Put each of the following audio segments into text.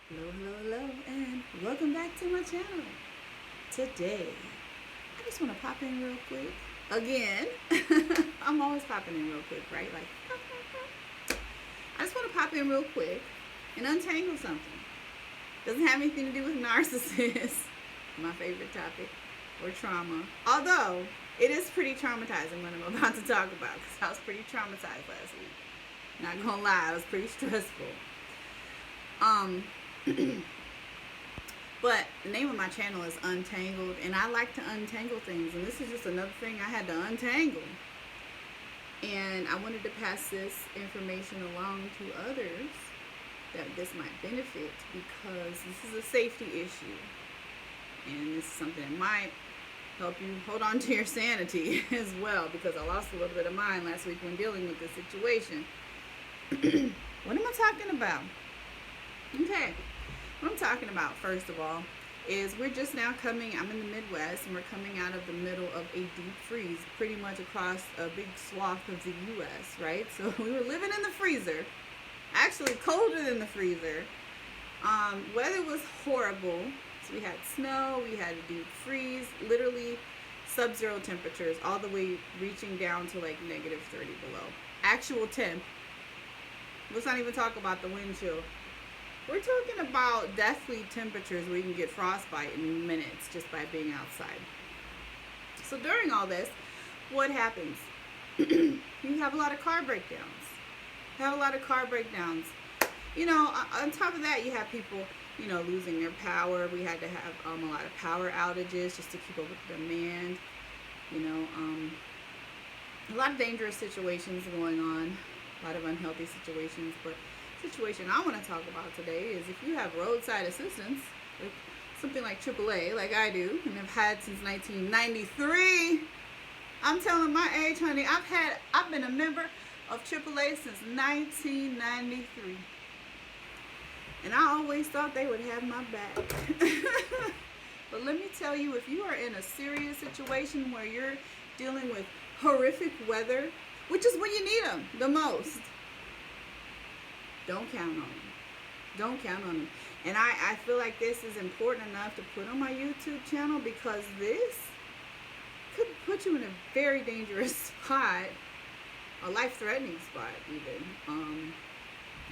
Hello, hello, hello, and welcome back to my channel. Today, I just want to pop in real quick. Again, I'm always popping in real quick, right? Like, I just want to pop in real quick and untangle something. Doesn't have anything to do with narcissists, my favorite topic, or trauma. Although, it is pretty traumatizing what I'm about to talk about because I was pretty traumatized last week. Not gonna lie, it was pretty stressful. Um, But the name of my channel is Untangled, and I like to untangle things, and this is just another thing I had to untangle. And I wanted to pass this information along to others that this might benefit because this is a safety issue. And this is something that might help you hold on to your sanity as well, because I lost a little bit of mine last week when dealing with this situation. What am I talking about? Okay. What I'm talking about, first of all, is we're just now I'm in the Midwest, and we're coming out of the middle of a deep freeze, pretty much across a big swath of the U.S., right? So we were living in the freezer, actually colder than the freezer. Weather was horrible. So we had snow, we had a deep freeze, literally sub-zero temperatures, all the way reaching down to like -30 below. Actual temp. Let's not even talk about the wind chill. We're talking about deathly temperatures where you can get frostbite in minutes just by being outside. So during all this, what happens? You have a lot of car breakdowns. On top of that, you have people, losing their power. We had to have a lot of power outages just to keep up with demand. A lot of dangerous situations going on, a lot of unhealthy situations, but situation I want to talk about today is if you have roadside assistance, like something like AAA, like I do, and have had since 1993. I'm telling my age, honey. I've been a member of AAA since 1993, and I always thought they would have my back. But let me tell you, if you are in a serious situation where you're dealing with horrific weather, which is when you need them the most, don't count on them. Don't count on them. And I feel like this is important enough to put on my YouTube channel because this could put you in a very dangerous spot, a life-threatening spot even.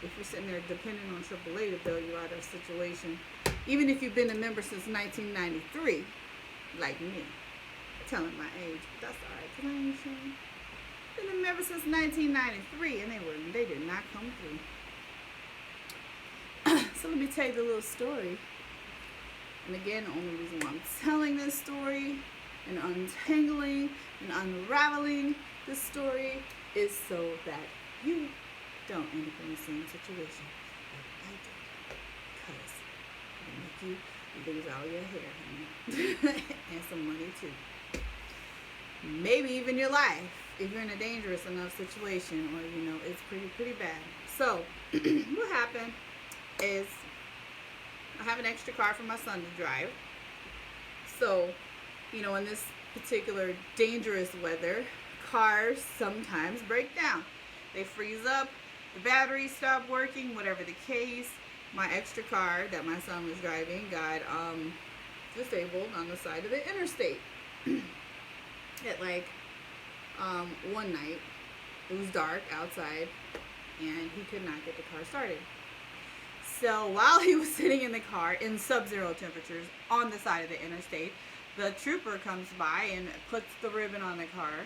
If you're sitting there depending on AAA to bail you out of a situation, even if you've been a member since 1993, like me. Telling my age, but that's alright, because I ain't sure. Been a member since 1993, and they did not come through. So let me tell you the little story. And again, the only reason why I'm telling this story and untangling and unraveling this story is so that you don't end up in the same situation that I did. Because it'll make you lose all your hair, honey. And some money too. Maybe even your life if you're in a dangerous enough situation, or it's pretty bad. So what happened is I have an extra car for my son to drive. So, in this particular dangerous weather, cars sometimes break down. They freeze up, the batteries stop working, whatever the case. My extra car that my son was driving got disabled on the side of the interstate. At one night, it was dark outside, and he could not get the car started. So while he was sitting in the car in sub-zero temperatures on the side of the interstate, the trooper comes by and puts the ribbon on the car,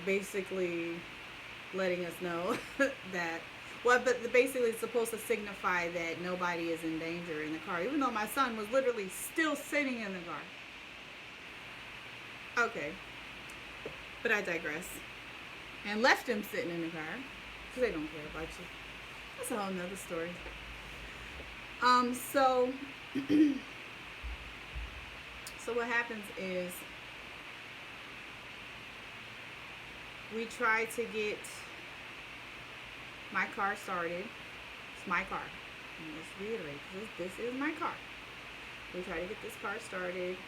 basically letting us know that, but basically it's supposed to signify that nobody is in danger in the car, even though my son was literally still sitting in the car. Okay, but I digress. And left him sitting in the car, because they don't care about you. That's a whole nother story. So what happens is we try to get my car started. It's my car. Let's reiterate, this is my car. We try to get this car started.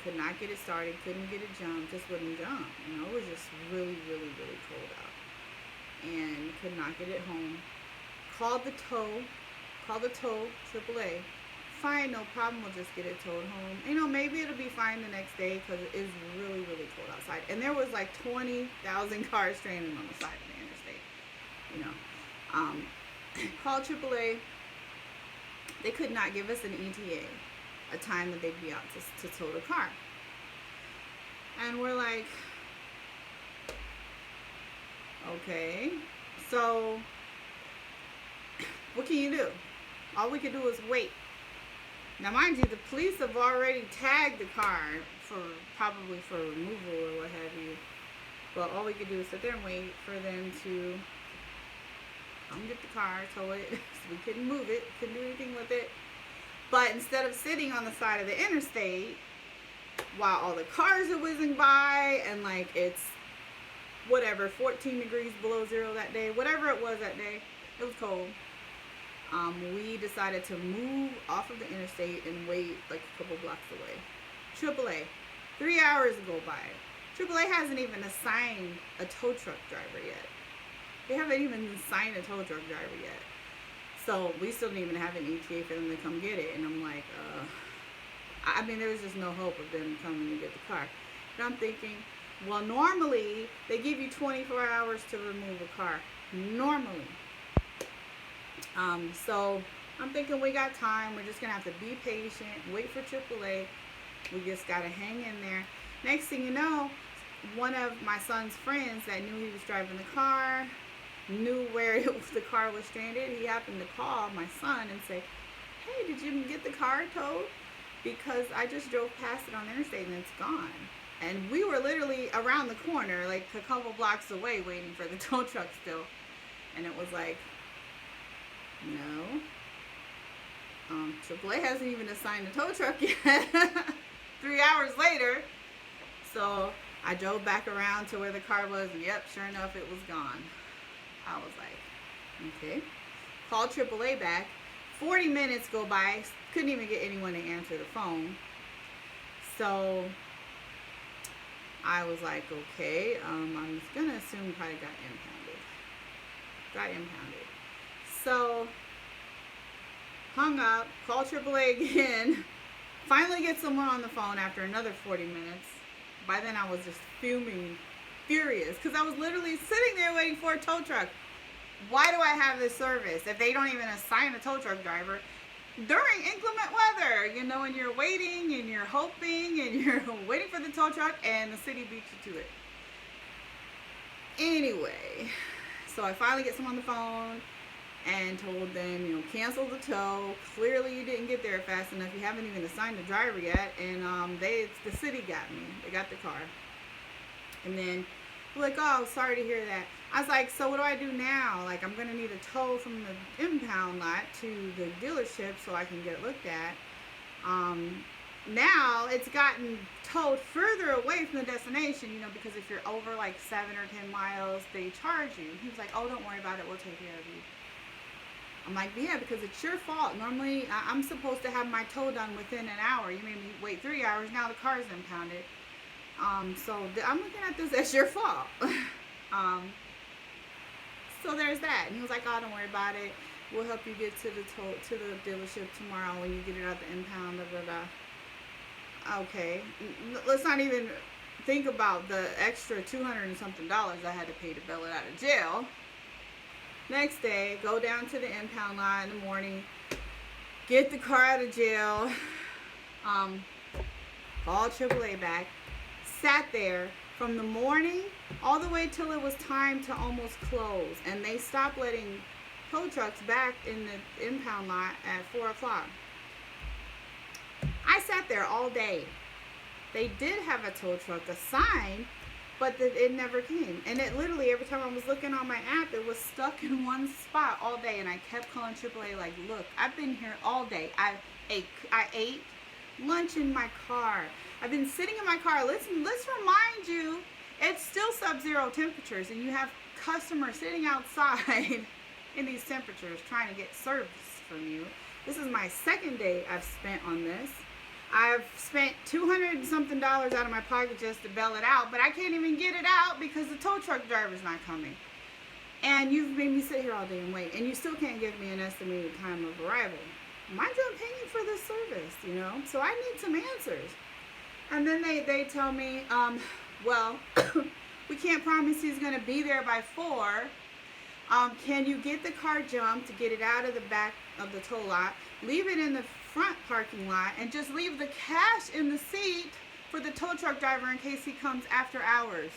Could not get it started. Couldn't get it jumped. Just wouldn't jump. It was just really, really, really cold out. And could not get it home. Called the tow call the tow, AAA. Fine, no problem. We'll just get it towed home. You know, maybe it'll be fine the next day because it is really, really cold outside. And there was like 20,000 cars stranded on the side of the interstate. You know, called AAA. They could not give us an ETA, a time that they'd be out to tow the car. And we're like, okay, so what can you do? All we could do is wait. Now, mind you, the police have already tagged the car probably for removal or what have you. But all we could do is sit there and wait for them to come get the car, tow it. So we couldn't move it, couldn't do anything with it. But instead of sitting on the side of the interstate while all the cars are whizzing by and like it's whatever, 14 degrees below zero that day, whatever it was that day, it was cold. We decided to move off of the interstate and wait like a couple blocks away. AAA, 3 hours go by. AAA hasn't even assigned a tow truck driver yet. They haven't even assigned a tow truck driver yet. So we still didn't even have an ETA for them to come get it. And I'm like, I mean, there was just no hope of them coming to get the car. And I'm thinking, well, normally they give you 24 hours to remove a car. Normally. So I'm thinking we got time. We're just going to have to be patient, wait for AAA. We just got to hang in there. Next thing you know, one of my son's friends that knew he was driving the car, knew where the car was stranded. He happened to call my son and say, hey, did you get the car towed? Because I just drove past it on the interstate and it's gone. And we were literally around the corner, like a couple blocks away, waiting for the tow truck still. And it was like, no. AAA hasn't even assigned a tow truck yet. 3 hours later. So I drove back around to where the car was, and yep, sure enough, it was gone. I was like, okay. Called AAA back. 40 minutes go by. Couldn't even get anyone to answer the phone. So I was like, okay, I'm just going to assume you probably got impounded. So hung up, called AAA again. Finally get someone on the phone after another 40 minutes. By then I was just furious, because I was literally sitting there waiting for a tow truck. Why do I have this service if they don't even assign a tow truck driver during inclement weather? You know, and you're waiting and you're hoping and you're waiting for the tow truck and the city beats you to it. Anyway, so I finally get someone on the phone and told them, you know, cancel the tow. Clearly you didn't get there fast enough. You haven't even assigned a driver yet. And the city got me. They got the car. And then they're like, oh, sorry to hear that. I was like, so what do I do now? Like, I'm going to need a tow from the impound lot to the dealership so I can get it looked at. Now it's gotten towed further away from the destination, you know, because if you're over like 7 or 10 miles, they charge you. He was like, oh, don't worry about it. We'll take care of you. I'm like, yeah, because it's your fault. Normally, I'm supposed to have my tow done within an hour. You made me wait 3 hours. Now the car's impounded. So I'm looking at this as your fault. So there's that. And he was like, oh, don't worry about it. We'll help you get to the dealership tomorrow when you get it out the impound. Blah, blah, blah. Okay. Let's not even think about the extra $200 and something I had to pay to bail it out of jail. Next day, go down to the impound lot in the morning, get the car out of jail, called AAA back, sat there from the morning all the way till it was time to almost close. And they stopped letting tow trucks back in the impound lot at 4 o'clock. I sat there all day. They did have a tow truck assigned, but it never came. And it literally, every time I was looking on my app, it was stuck in one spot all day. And I kept calling AAA like, look, I've been here all day. I ate lunch in my car. I've been sitting in my car. Let's remind you, it's still sub-zero temperatures. And you have customers sitting outside in these temperatures trying to get service from you. This is my second day I've spent on this. I've spent $200 and something out of my pocket just to bail it out, but I can't even get it out because the tow truck driver's not coming. And you've made me sit here all day and wait, and you still can't give me an estimated time of arrival. Mind you, I'm paying for this service, you know? So I need some answers. And then they tell me, well, we can't promise he's going to be there by 4. Can you get the car jumped, get it out of the back of the tow lot, leave it in the front parking lot, and just leave the cash in the seat for the tow truck driver in case he comes after hours?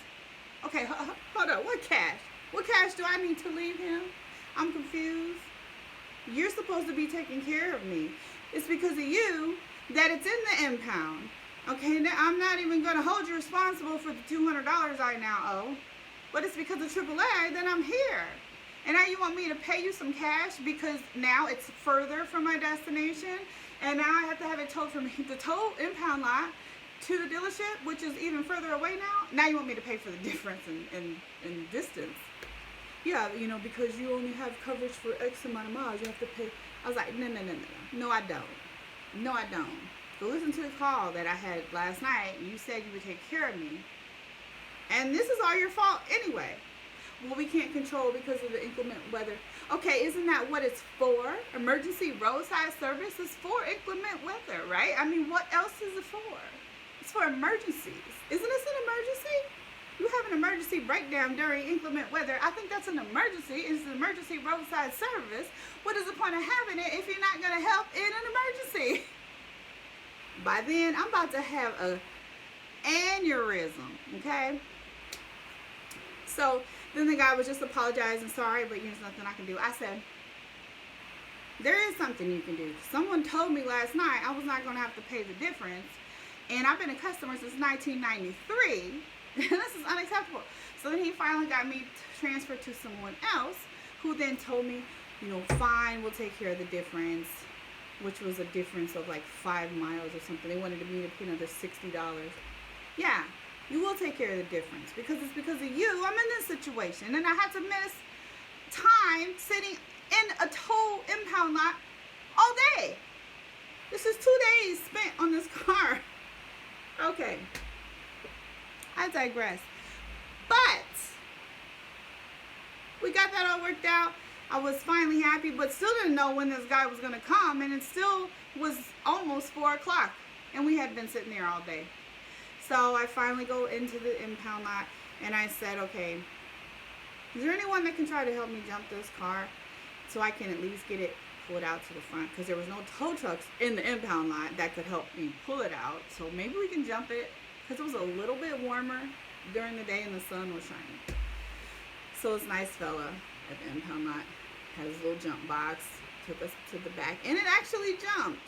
Okay, hold on. What cash? What cash do I need to leave him? I'm confused. You're supposed to be taking care of me. It's because of you that it's in the impound. Okay, now I'm not even going to hold you responsible for the $200 I now owe. But it's because of AAA that I'm here. And now you want me to pay you some cash because now it's further from my destination, and now I have to have it towed from the tow impound lot to the dealership, which is even further away now. Now you want me to pay for the difference in distance. Yeah, you know, because you only have coverage for X amount of miles, you have to pay. I was like, no. No, I don't. No, I don't. Go listen to the call that I had last night. You said you would take care of me. And this is all your fault anyway. Well, we can't control because of the inclement weather. Okay, isn't that what it's for? Emergency roadside service is for inclement weather, right? I mean, what else is it for? It's for emergencies. Isn't this an emergency? You have an emergency breakdown during inclement weather. I think that's an emergency. It's an emergency roadside service. What is the point of having it if you're not going to help in an emergency? By then, I'm about to have a aneurysm, okay? So then the guy was just apologizing, sorry, but there's nothing I can do. I said, there is something you can do. Someone told me last night I was not going to have to pay the difference, and I've been a customer since 1993, and this is unacceptable. So then he finally got me transferred to someone else, who then told me, you know, fine, we'll take care of the difference, which was a difference of like 5 miles or something. They wanted me to pay another $60. Yeah. You will take care of the difference because it's because of you I'm in this situation, and I had to miss time sitting in a tow impound lot all day. This is 2 days spent on this car. Okay, I digress. But we got that all worked out. I was finally happy, but still didn't know when this guy was going to come, and it still was almost 4 o'clock, and we had been sitting there all day. So I finally go into the impound lot, and I said, okay, is there anyone that can try to help me jump this car so I can at least get it pulled out to the front? Because there was no tow trucks in the impound lot that could help me pull it out. So maybe we can jump it because it was a little bit warmer during the day and the sun was shining. So this nice fella at the impound lot had his little jump box, took us to the back, and it actually jumped.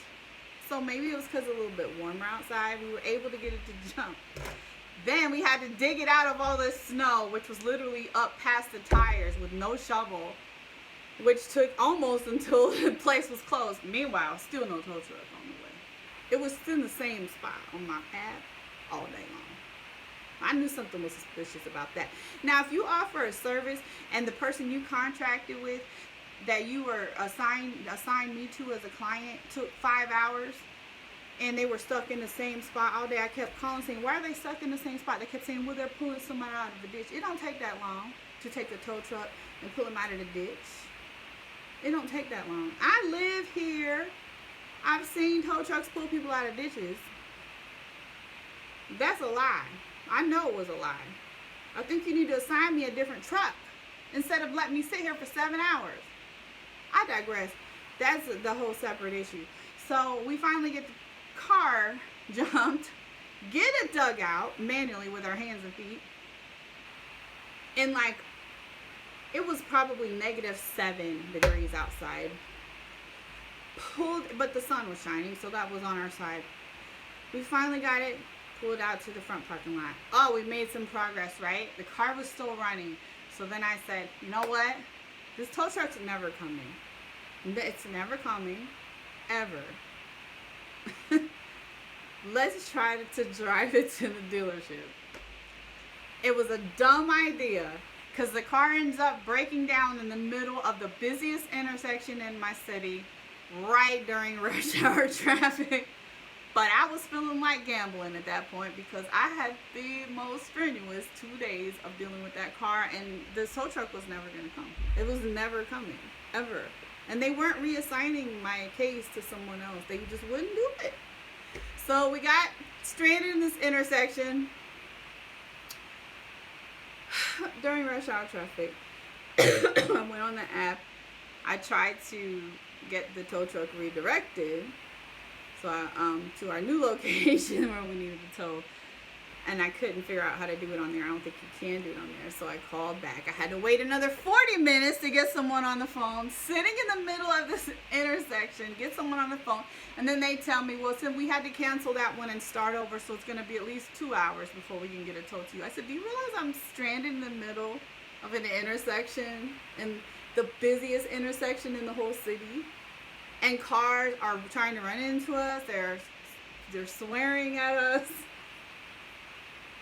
So maybe it was because it was a little bit warmer outside. We were able to get it to jump. Then we had to dig it out of all this snow, which was literally up past the tires with no shovel, which took almost until the place was closed. Meanwhile, still no tow truck on the way. It was still in the same spot on my path all day long. I knew something was suspicious about that. Now, if you offer a service and the person you contracted with that you were assigned me to as a client took 5 hours and they were stuck in the same spot all day, I kept calling saying, why are they stuck in the same spot? They kept saying, well, they're pulling someone out of the ditch. It don't take that long to take a tow truck and pull them out of the ditch. It don't take that long. I live here. I've seen tow trucks pull people out of ditches. That's a lie. I know it was a lie. I think you need to assign me a different truck instead of letting me sit here for 7 hours. I digress. That's the whole separate issue. So we finally get the car jumped, get it dug out manually with our hands and feet. And like, it was probably -7 degrees outside. But the sun was shining, so that was on our side. We finally got it pulled out to the front parking lot. Oh, we made some progress, right? The car was still running. So then I said, you know what? This tow truck's never coming. It's never coming, ever. Let's try to drive it to the dealership. It was a dumb idea because the car ends up breaking down in the middle of the busiest intersection in my city right during rush hour traffic. But I was feeling like gambling at that point because I had the most strenuous 2 days of dealing with that car, and the tow truck was never going to come. It was never coming, ever. And they weren't reassigning my case to someone else. They just wouldn't do it. So we got stranded in this intersection during rush hour traffic. I went on the app. I tried to get the tow truck redirected. So to our new location where we needed to tow, and I couldn't figure out how to do it on there. I don't think you can do it on there. So I called back. I had to wait another 40 minutes to get someone on the phone, sitting in the middle of this intersection, get someone on the phone, and then they tell me, well, since we had to cancel that one and start over, so it's going to be at least 2 hours before we can get a tow to you. I said, do you realize I'm stranded in the middle of an intersection, and the busiest intersection in the whole city? And cars are trying to run into us. They're swearing at us.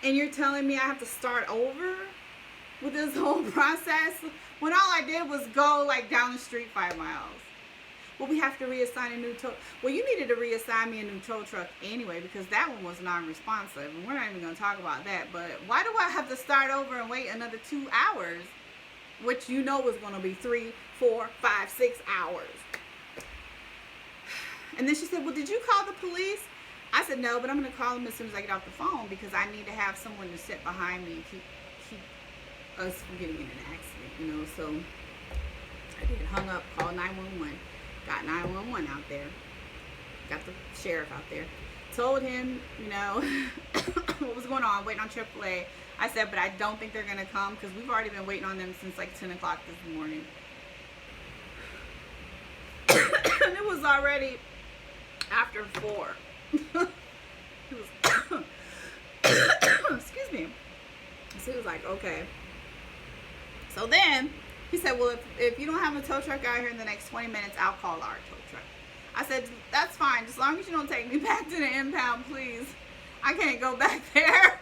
And you're telling me I have to start over with this whole process when all I did was go like down the street 5 miles. Well, we have to reassign a new tow. Well, you needed to reassign me a new tow truck anyway because that one was non-responsive. And we're not even going to talk about that. But why do I have to start over and wait another 2 hours, which you know was going to be 3, 4, 5, 6 hours? And then she said, well, did you call the police? I said, no, but I'm going to call them as soon as I get off the phone because I need to have someone to sit behind me and keep us from getting in an accident, you know. So I did, hung up, called 911, got 911 out there, got the sheriff out there, told him, you know, what was going on, waiting on AAA. I said, but I don't think they're going to come because we've already been waiting on them since like 10 o'clock this morning. And it was already after 4. It was excuse me. So he was like, okay. So then he said, well, if you don't have a tow truck out here in the next 20 minutes, I'll call our tow truck. I said, that's fine, as long as you don't take me back to the impound, please. I can't go back there.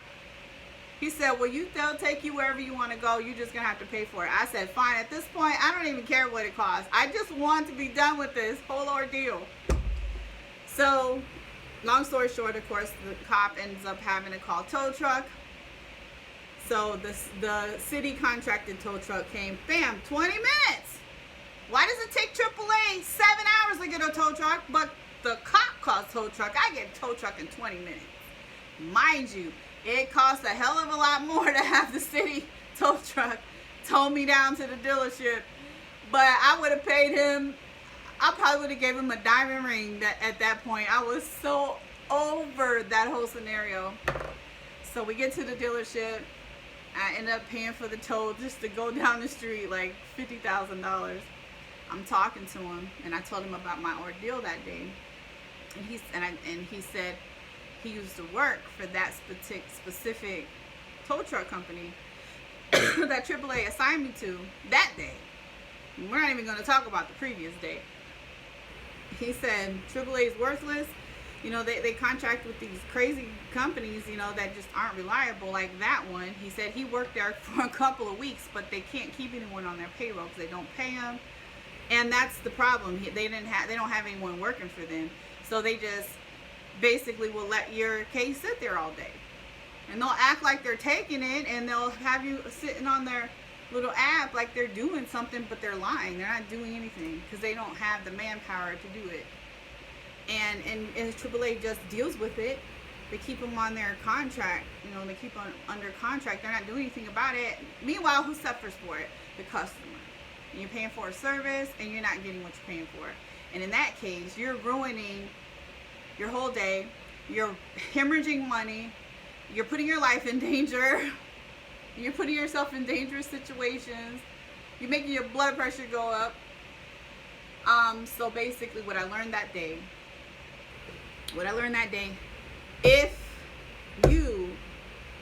He said, well, they'll take you wherever you want to go. You're just going to have to pay for it. I said, fine. At this point, I don't even care what it costs. I just want to be done with this whole ordeal. So, long story short, of course, the cop ends up having to call tow truck. So, the city contracted tow truck came, bam, 20 minutes. Why does it take AAA 7 hours to get a tow truck, but the cop calls tow truck? I get tow truck in 20 minutes. Mind you, it costs a hell of a lot more to have the city tow truck tow me down to the dealership. But I would have paid him, I probably would have gave him a diamond ring at that point. I was so over that whole scenario. So we get to the dealership. I end up paying for the tow just to go down the street, like $50,000. I'm talking to him, and I told him about my ordeal that day. And he said he used to work for that specific tow truck company that AAA assigned me to that day. We're not even going to talk about the previous day. He said AAA is worthless. You know, they contract with these crazy companies, you know, that just aren't reliable, like that one. He said he worked there for a couple of weeks, but they can't keep anyone on their payroll because they don't pay them. And that's the problem. They don't have anyone working for them. So they just basically will let your case sit there all day. And they'll act like they're taking it, and they'll have you sitting on their little app like they're doing something, but they're lying. They're not doing anything because they don't have the manpower to do it. And AAA just deals with it. They keep them on their contract. You know, they keep on under contract. They're not doing anything about it. Meanwhile, who suffers for it? The customer. And you're paying for a service, and you're not getting what you're paying for. And in that case, you're ruining your whole day. You're hemorrhaging money. You're putting your life in danger. You're putting yourself in dangerous situations. You're making your blood pressure go up. So basically what I learned that day, if you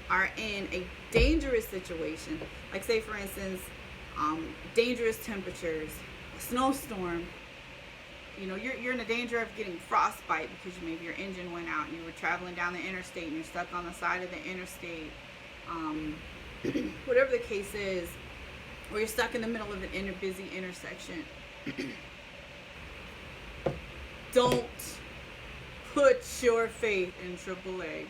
are in a dangerous situation, like say for instance, dangerous temperatures, a snowstorm, you know, you're in a danger of getting frostbite because maybe your engine went out and you were traveling down the interstate and you're stuck on the side of the interstate, whatever the case is, or you're stuck in the middle of an busy intersection. Don't Put your faith in AAA.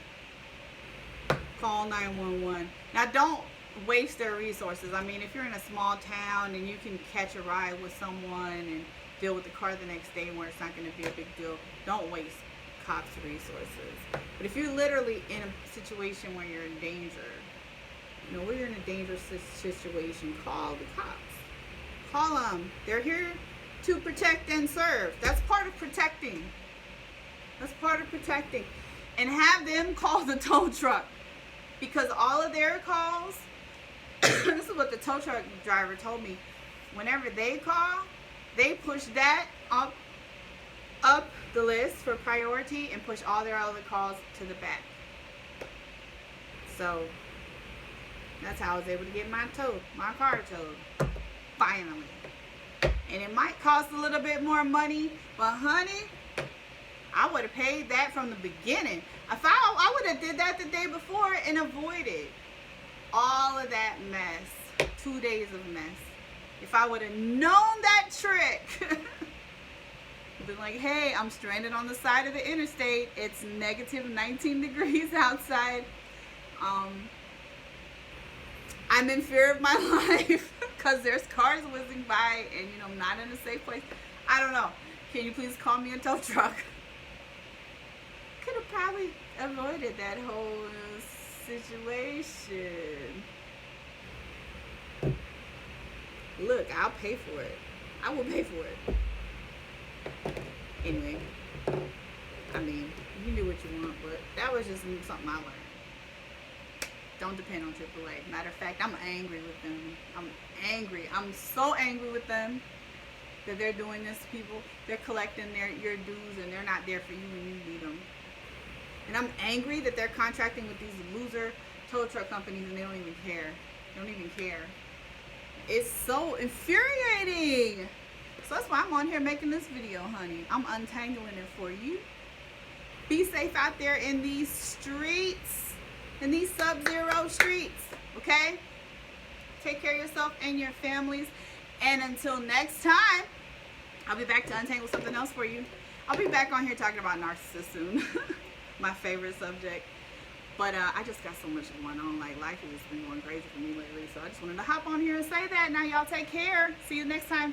Call 911. Now, don't waste their resources. I mean, if you're in a small town and you can catch a ride with someone and deal with the car the next day where it's not going to be a big deal, don't waste cops' resources. But if you're literally in a situation where you're in danger, where you're in a dangerous situation, call the cops. Call them. They're here to protect and serve. That's part of protecting. That's part of protecting. And have them call the tow truck. Because all of their calls, this is what the tow truck driver told me, whenever they call, they push that up the list for priority and push all their other calls to the back. So that's how I was able to get my car towed. Finally. And it might cost a little bit more money, but honey, I would have paid that from the beginning. I would have did that the day before and avoided all of that mess. 2 days of mess. If I would have known that trick. Been like, hey, I'm stranded on the side of the interstate. It's negative 19 degrees outside. I'm in fear of my life because there's cars whizzing by and I'm not in a safe place. I don't know. Can you please call me a tow truck? Could have probably avoided that whole situation. Look, I'll pay for it. I will pay for it. Anyway, I mean, you can do what you want, but that was just something I learned. Don't depend on AAA. Matter of fact, I'm angry with them. I'm angry. I'm so angry with them that they're doing this to people. They're collecting your dues and they're not there for you when you need them. And I'm angry that they're contracting with these loser tow truck companies and they don't even care. They don't even care. It's so infuriating. So that's why I'm on here making this video, honey. I'm untangling it for you. Be safe out there in these streets, in these sub-zero streets, okay? Take care of yourself and your families. And until next time, I'll be back to untangle something else for you. I'll be back on here talking about narcissists soon. My favorite subject. But I just got so much going on. Like, life has just been going crazy for me lately. So I just wanted to hop on here and say that. Now y'all take care. See you next time.